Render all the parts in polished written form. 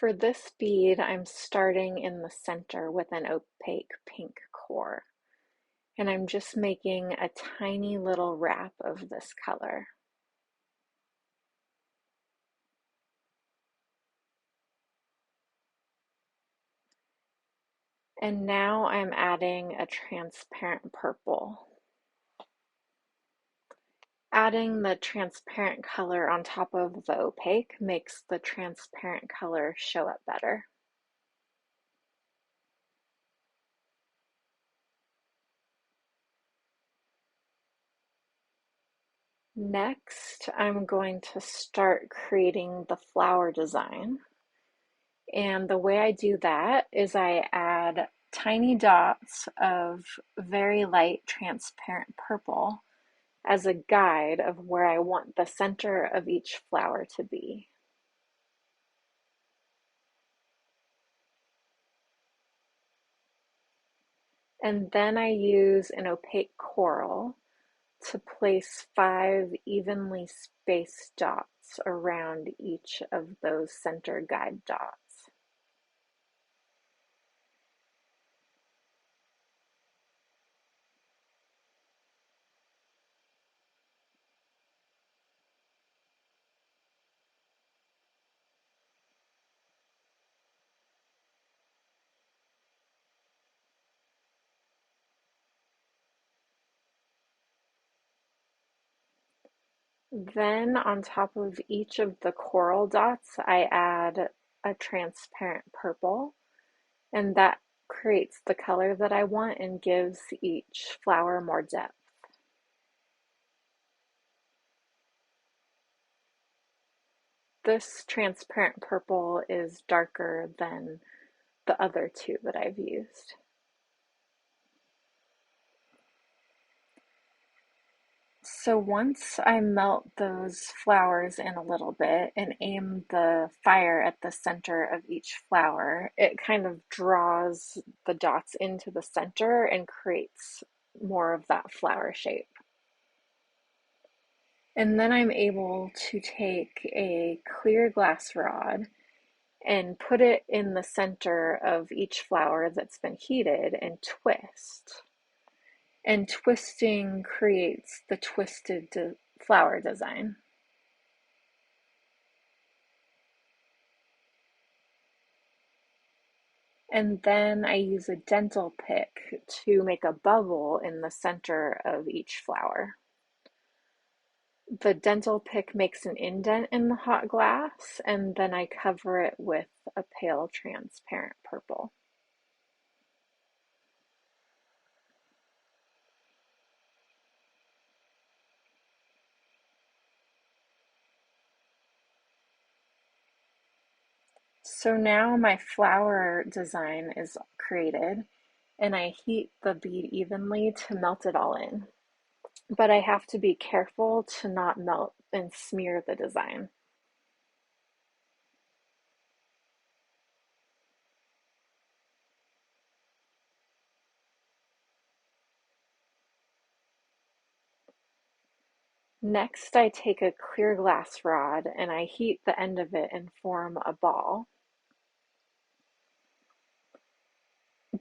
For this bead, I'm starting in the center with an opaque pink core, and I'm just making a tiny little wrap of this color. And now I'm adding a transparent purple. Adding the transparent color on top of the opaque makes the transparent color show up better. Next, I'm going to start creating the flower design. And the way I do that is I add tiny dots of very light transparent purple as a guide of where I want the center of each flower to be. And then I use an opaque coral to place 5 evenly spaced dots around each of those center guide dots. Then on top of each of the coral dots, I add a transparent purple, and that creates the color that I want and gives each flower more depth. This transparent purple is darker than the other two that I've used. So once I melt those flowers in a little bit and aim the fire at the center of each flower, it kind of draws the dots into the center and creates more of that flower shape. And then I'm able to take a clear glass rod and put it in the center of each flower that's been heated and twist. And twisting creates the twisted flower design. And then I use a dental pick to make a bubble in the center of each flower. The dental pick makes an indent in the hot glass, and then I cover it with a pale transparent purple. So now my flower design is created, and I heat the bead evenly to melt it all in. But I have to be careful to not melt and smear the design. Next, I take a clear glass rod and I heat the end of it and form a ball.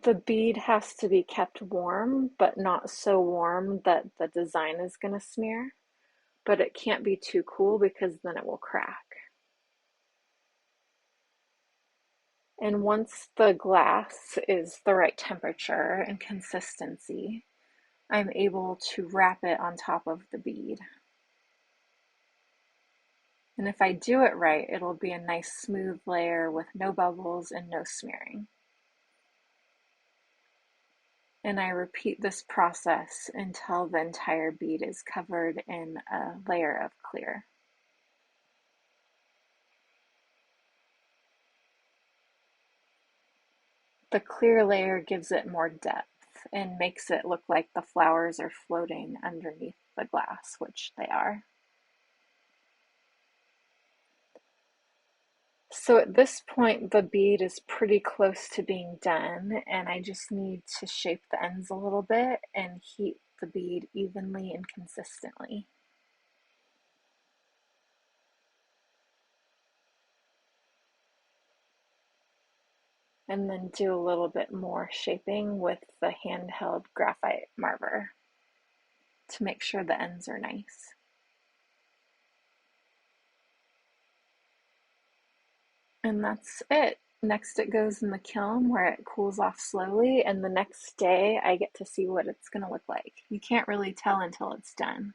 The bead has to be kept warm, but not so warm that the design is going to smear. But it can't be too cool because then it will crack. And once the glass is the right temperature and consistency, I'm able to wrap it on top of the bead. And if I do it right, it'll be a nice smooth layer with no bubbles and no smearing. And I repeat this process until the entire bead is covered in a layer of clear. The clear layer gives it more depth and makes it look like the flowers are floating underneath the glass, which they are. So at this point, the bead is pretty close to being done, and I just need to shape the ends a little bit and heat the bead evenly and consistently. and then do a little bit more shaping with the handheld graphite marber to make sure the ends are nice. And that's it. Next, it goes in the kiln where it cools off slowly, and the next day I get to see what it's going to look like. You can't really tell until it's done.